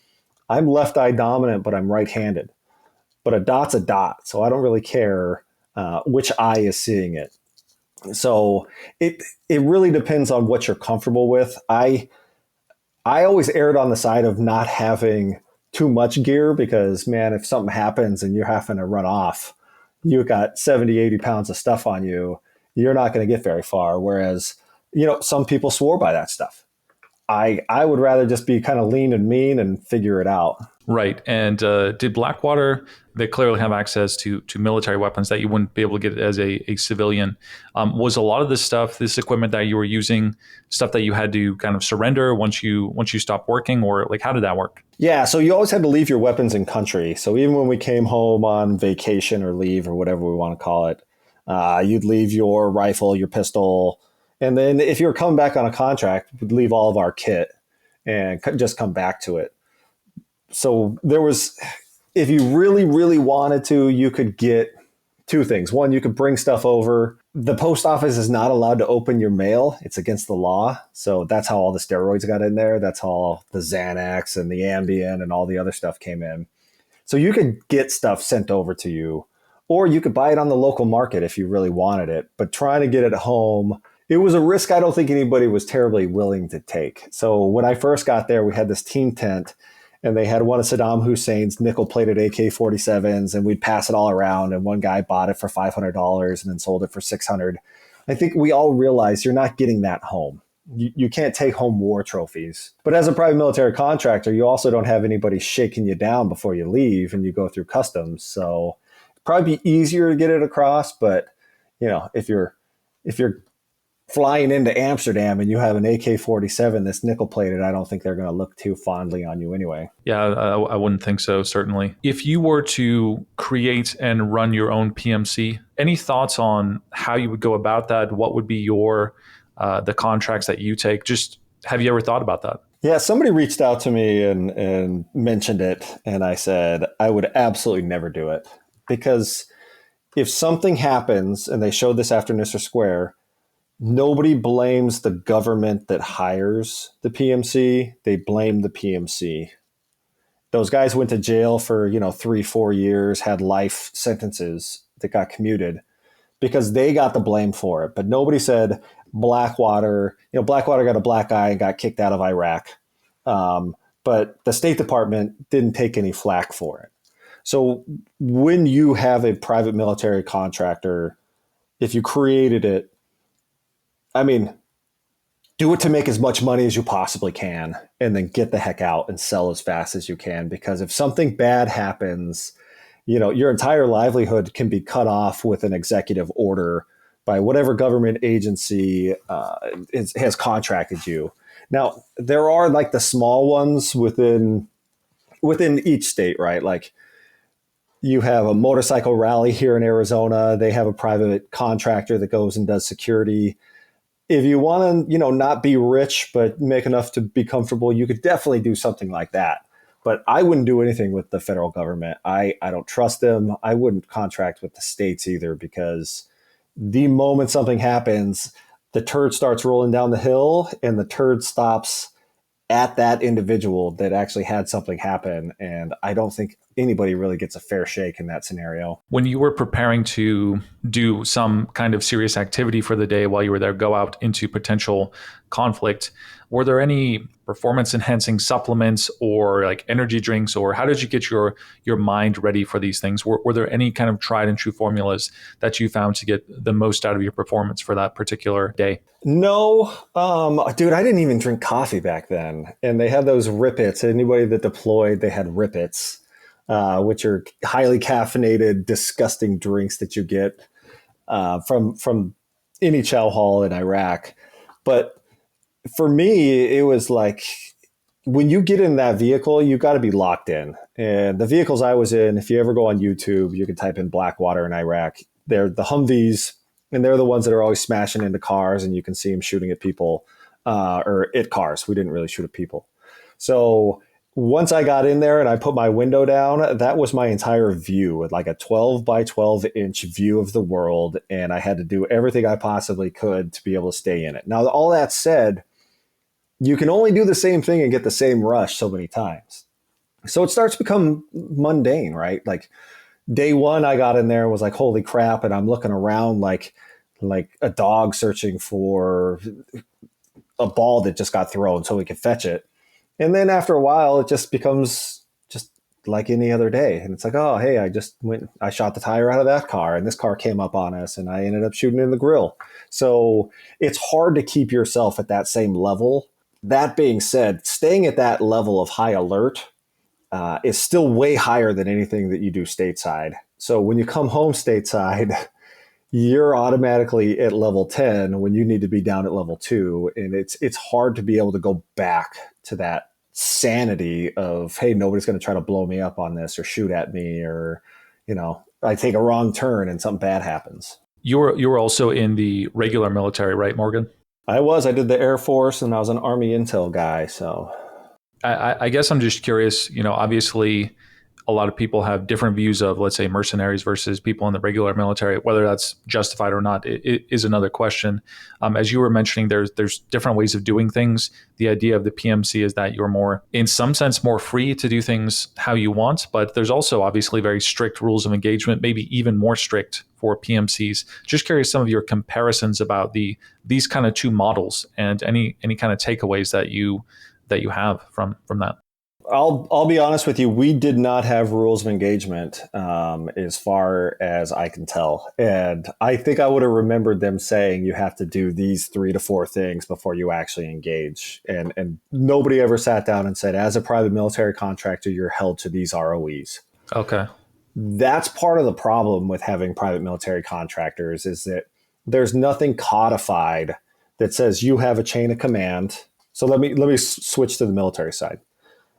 I'm left eye dominant, but I'm right-handed. But a dot's a dot, so I don't really care which eye is seeing it. So it really depends on what you're comfortable with. I always erred on the side of not having too much gear because, man, if something happens and you're having to run off, you got 70, 80 pounds of stuff on you, you're not going to get very far. Whereas, some people swore by that stuff. I would rather just be kind of lean and mean and figure it out. Right. And did Blackwater, they clearly have access to military weapons that you wouldn't be able to get as a civilian. Was a lot of this stuff, this equipment that you were using, stuff that you had to kind of surrender once you stopped working, or like how did that work? Yeah, so you always had to leave your weapons in country. So even when we came home on vacation or leave or whatever we want to call it, you'd leave your rifle, your pistol, and then if you were coming back on a contract, we'd leave all of our kit and just come back to it. So there was, if you really, really wanted to, you could get two things. One, you could bring stuff over. The post office is not allowed to open your mail. It's against the law. So that's how all the steroids got in there. That's how the Xanax and the Ambien and all the other stuff came in. So you could get stuff sent over to you, or you could buy it on the local market if you really wanted it. But trying to get it home, it was a risk I don't think anybody was terribly willing to take. So when I first got there, we had this team tent, and they had one of Saddam Hussein's nickel-plated AK-47s, and we'd pass it all around. And one guy bought it for $500 and then sold it for $600. I think we all realized you're not getting that home. You can't take home war trophies. But as a private military contractor, you also don't have anybody shaking you down before you leave and you go through customs. So it'd probably be easier to get it across. But if you're flying into Amsterdam and you have an AK-47 that's nickel-plated, I don't think they're going to look too fondly on you anyway. Yeah, I wouldn't think so, certainly. If you were to create and run your own PMC, any thoughts on how you would go about that? What would be the contracts that you take? Just have you ever thought about that? Yeah, somebody reached out to me and mentioned it, and I said I would absolutely never do it. Because if something happens, and they showed this after Nister Square, nobody blames the government that hires the PMC. They blame the PMC. Those guys went to jail for 3-4 years, had life sentences that got commuted because they got the blame for it. But nobody said Blackwater. Blackwater got a black eye and got kicked out of Iraq. But the State Department didn't take any flack for it. So when you have a private military contractor, if you created it, do it to make as much money as you possibly can and then get the heck out and sell as fast as you can. Because if something bad happens, your entire livelihood can be cut off with an executive order by whatever government agency has contracted you. Now, there are like the small ones within each state, right? Like you have a motorcycle rally here in Arizona. They have a private contractor that goes and does security. If you want to, not be rich, but make enough to be comfortable, you could definitely do something like that. But I wouldn't do anything with the federal government. I don't trust them. I wouldn't contract with the states either, because the moment something happens, the turd starts rolling down the hill and the turd stops at that individual that actually had something happen. And I don't think anybody really gets a fair shake in that scenario. When you were preparing to do some kind of serious activity for the day while you were there, go out into potential conflict, were there any performance enhancing supplements or like energy drinks, or how did you get your mind ready for these things? Were there any kind of tried and true formulas that you found to get the most out of your performance for that particular day? No, dude, I didn't even drink coffee back then. And they had those Rippets. Anybody that deployed, they had Rippets. which are highly caffeinated, disgusting drinks that you get from any chow hall in Iraq. But for me, it was like when you get in that vehicle, you got to be locked in. And the vehicles I was in, if you ever go on YouTube, you can type in Blackwater in Iraq. They're the Humvees, and they're the ones that are always smashing into cars, and you can see them shooting at people or at cars. We didn't really shoot at people. So once I got in there and I put my window down, that was my entire view, like a 12 by 12 inch view of the world. And I had to do everything I possibly could to be able to stay in it. Now, all that said, you can only do the same thing and get the same rush so many times. So it starts to become mundane, right? Like day one, I got in there and was like, holy crap. And I'm looking around like a dog searching for a ball that just got thrown so we could fetch it. And then after a while, it just becomes just like any other day. And it's like, oh, hey, I shot the tire out of that car and this car came up on us and I ended up shooting in the grill. So it's hard to keep yourself at that same level. That being said, staying at that level of high alert is still way higher than anything that you do stateside. So when you come home stateside, you're automatically at level 10 when you need to be down at level 2. And it's hard to be able to go back to that sanity of, hey, nobody's going to try to blow me up on this or shoot at me, or, I take a wrong turn and something bad happens. You were also in the regular military, right, Morgan? I did the Air Force and I was an Army intel guy. So I guess I'm just curious, obviously a lot of people have different views of, let's say, mercenaries versus people in the regular military. Whether that's justified or not it is another question. As you were mentioning, there's different ways of doing things. The idea of the PMC is that you're more, in some sense, more free to do things how you want, but there's also obviously very strict rules of engagement, maybe even more strict for PMCs. Just curious some of your comparisons about these kind of two models and any kind of takeaways that you have from that. I'll be honest with you. We did not have rules of engagement as far as I can tell. And I think I would have remembered them saying you have to do these 3 to 4 things before you actually engage. And nobody ever sat down and said, as a private military contractor, you're held to these ROEs. Okay. That's part of the problem with having private military contractors, is that there's nothing codified that says you have a chain of command. So let me switch to the military side.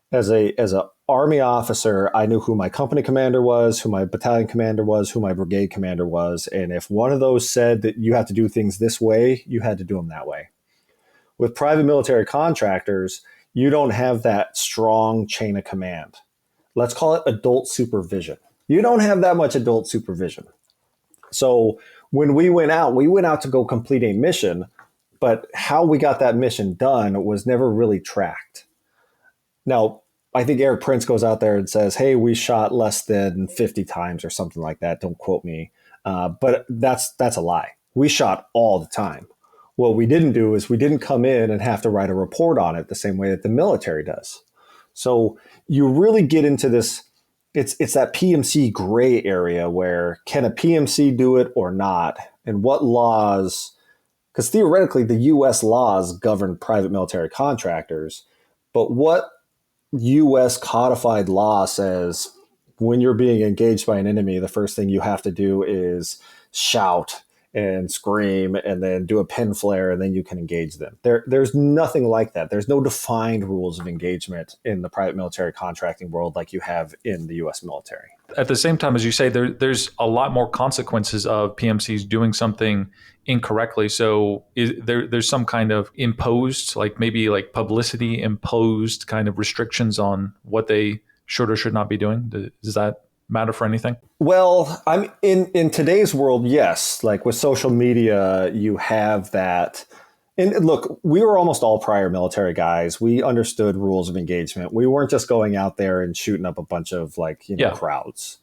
As a Army officer, I knew who my company commander was, who my battalion commander was, who my brigade commander was. And if one of those said that you have to do things this way, you had to do them that way. With private military contractors, you don't have that strong chain of command. Let's call it adult supervision. You don't have that much adult supervision. So when we went out to go complete a mission, but how we got that mission done was never really tracked. Now, I think Eric Prince goes out there and says, hey, we shot less than 50 times or something like that. Don't quote me. But that's a lie. We shot all the time. What we didn't do is we didn't come in and have to write a report on it the same way that the military does. So you really get into this. It's that PMC gray area where can a PMC do it or not? And what laws, because theoretically the U.S. laws govern private military contractors, but what U.S. codified law says when you're being engaged by an enemy, the first thing you have to do is shout and scream and then do a pin flare and then you can engage them. There's nothing like that. There's no defined rules of engagement in the private military contracting world like you have in the U.S. military. At the same time, as you say, there's a lot more consequences of PMCs doing something incorrectly. So there's some kind of imposed, like maybe like publicity imposed kind of restrictions on what they should or should not be doing. Does that matter for anything? Well, I'm in today's world, yes. Like with social media, you have that. And look, we were almost all prior military guys. We understood rules of engagement. We weren't just going out there and shooting up a bunch of crowds.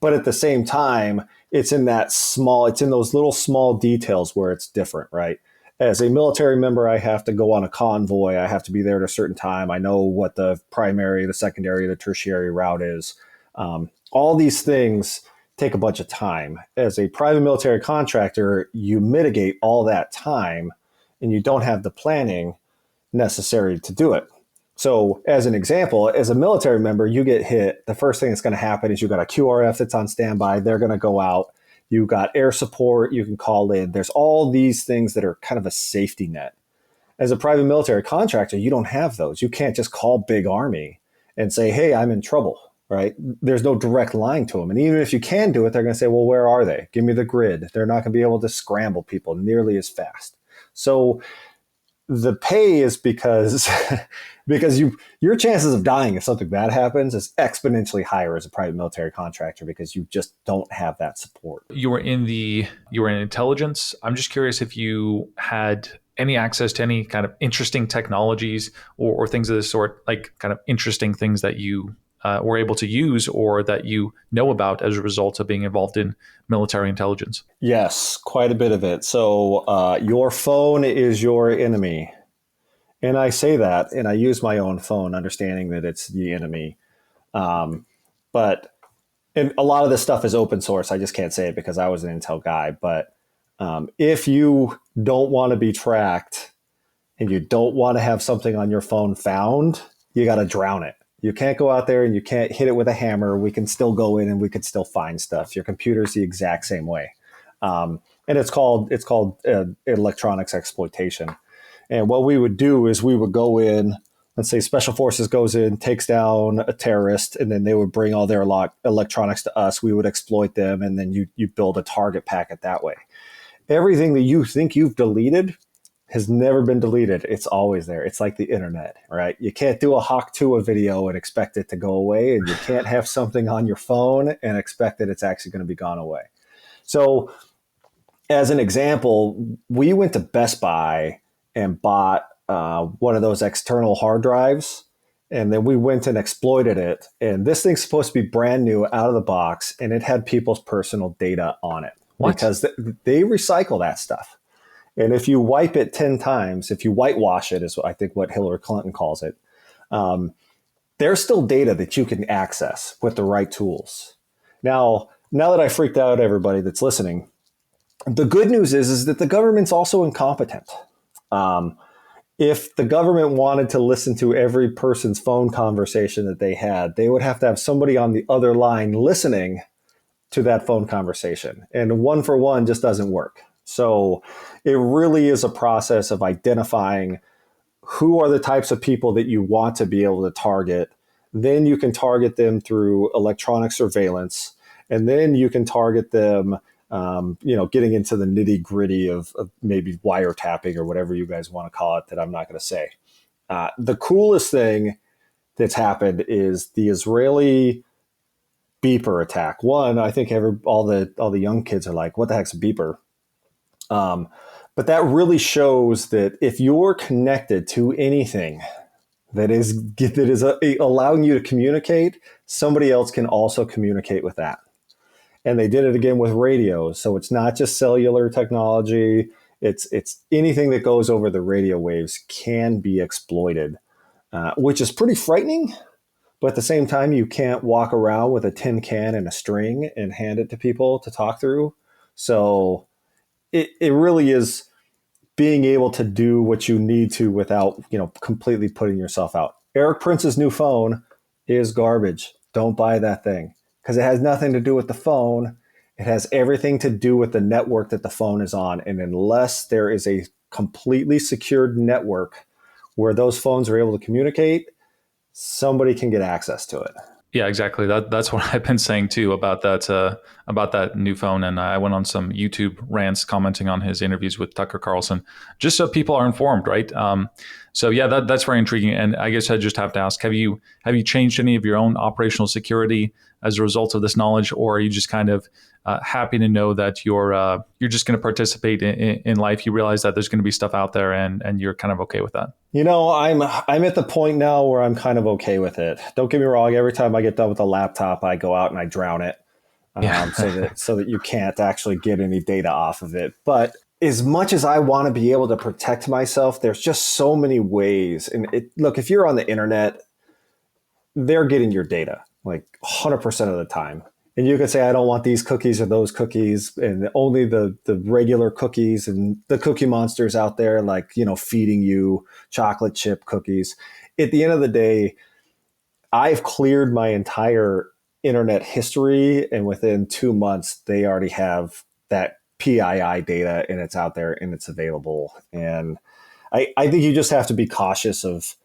But at the same time, it's in those little small details where it's different, right? As a military member, I have to go on a convoy. I have to be there at a certain time. I know what the primary, the secondary, the tertiary route is. All these things take a bunch of time. As a private military contractor, you mitigate all that time and you don't have the planning necessary to do it. So as an example, as a military member, you get hit. The first thing that's going to happen is you got a QRF that's on standby. They're going to go out. You got air support. You can call in. There's all these things that are kind of a safety net. As a private military contractor, you don't have those. You can't just call Big Army and say, hey, I'm in trouble, right? There's no direct line to them. And even if you can do it, they're going to say, well, where are they? Give me the grid. They're not going to be able to scramble people nearly as fast. So the pay is because your chances of dying if something bad happens is exponentially higher as a private military contractor because you just don't have that support. You were in intelligence. I'm just curious if you had any access to any kind of interesting technologies or things of this sort, like kind of interesting things that you were able to use or that you know about as a result of being involved in military intelligence. Yes, quite a bit of it. So your phone is your enemy. And I say that, and I use my own phone, understanding that it's the enemy. But and a lot of this stuff is open source. I just can't say it because I was an Intel guy. But if you don't want to be tracked and you don't want to have something on your phone found, you got to drown it. You can't go out there and you can't hit it with a hammer. We can still go in and we can still find stuff. Your computer's the exact same way. And it's called electronics exploitation. And what we would do is we would go in, let's say Special Forces goes in, takes down a terrorist, and then they would bring all their electronics to us. We would exploit them, and then you build a target packet that way. Everything that you think you've deleted has never been deleted. It's always there. It's like the internet, right? You can't do a Hawk Tuah video and expect it to go away, and you can't have something on your phone and expect that it's actually going to be gone away. So as an example, we went to Best Buy and bought one of those external hard drives, and then we went and exploited it. And this thing's supposed to be brand new out of the box, and it had people's personal data on it. What? Because they recycle that stuff. And if you wipe it 10 times, if you whitewash it, is I think what Hillary Clinton calls it, there's still data that you can access with the right tools. Now that I freaked out everybody that's listening, the good news is that the government's also incompetent. If the government wanted to listen to every person's phone conversation that they had, they would have to have somebody on the other line listening to that phone conversation. And one for one just doesn't work. So it really is a process of identifying who are the types of people that you want to be able to target. Then you can target them through electronic surveillance. And then you can target them, getting into the nitty gritty of maybe wiretapping or whatever you guys want to call it that I'm not going to say. The coolest thing that's happened is the Israeli beeper attack. One, I think all the young kids are like, what the heck's a beeper? But that really shows that if you're connected to anything that is allowing you to communicate, somebody else can also communicate with that. And they did it again with radios. So it's not just cellular technology. It's anything that goes over the radio waves can be exploited, which is pretty frightening. But at the same time, you can't walk around with a tin can and a string and hand it to people to talk through. So it really is being able to do what you need to without, completely putting yourself out. Eric Prince's new phone is garbage. Don't buy that thing because it has nothing to do with the phone. It has everything to do with the network that the phone is on. And unless there is a completely secured network where those phones are able to communicate, somebody can get access to it. Yeah, exactly. That's what I've been saying too about that new phone. And I went on some YouTube rants commenting on his interviews with Tucker Carlson, just so people are informed, right? So yeah, that's very intriguing. And I guess I just have to ask: have you changed any of your own operational security as a result of this knowledge, or are you just kind of happy to know that you're just going to participate in life? You realize that there's going to be stuff out there, and you're kind of okay with that. I'm at the point now where I'm kind of okay with it. Don't get me wrong. Every time I get done with a laptop, I go out and I drown it, so that you can't actually get any data off of it. But as much as I want to be able to protect myself, there's just so many ways. And look, if you're on the internet, they're getting your data like 100% of the time. And you could say, I don't want these cookies or those cookies, and only the regular cookies and the cookie monsters out there, like, feeding you chocolate chip cookies. at the end of the day, I've cleared my entire internet history, and within 2 months, they already have that PII data, and it's out there and it's available. And I think you just have to be cautious of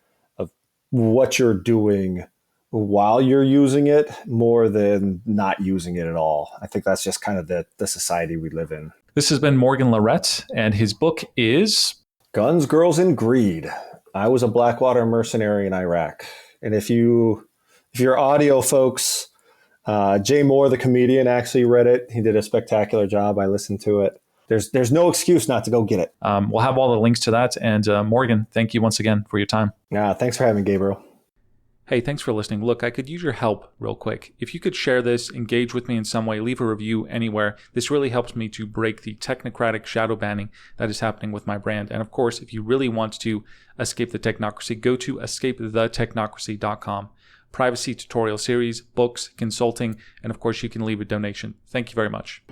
what you're doing while you're using it more than not using it at all. I think that's just kind of the society we live in. This has been Morgan Lerette, and his book is Guns, Girls, and Greed. I was a Blackwater mercenary in Iraq. And if you're audio folks, Jay Moore, the comedian, actually read it. He did a spectacular job. I listened to it. There's no excuse not to go get it. We'll have all the links to that. And Morgan, thank you once again for your time. Thanks for having me, Gabriel. Hey, thanks for listening. Look, I could use your help real quick. If you could share this, engage with me in some way, leave a review anywhere. This really helps me to break the technocratic shadow banning that is happening with my brand. And of course, if you really want to escape the technocracy, go to escapethetechnocracy.com. Privacy tutorial series, books, consulting, and of course, you can leave a donation. Thank you very much.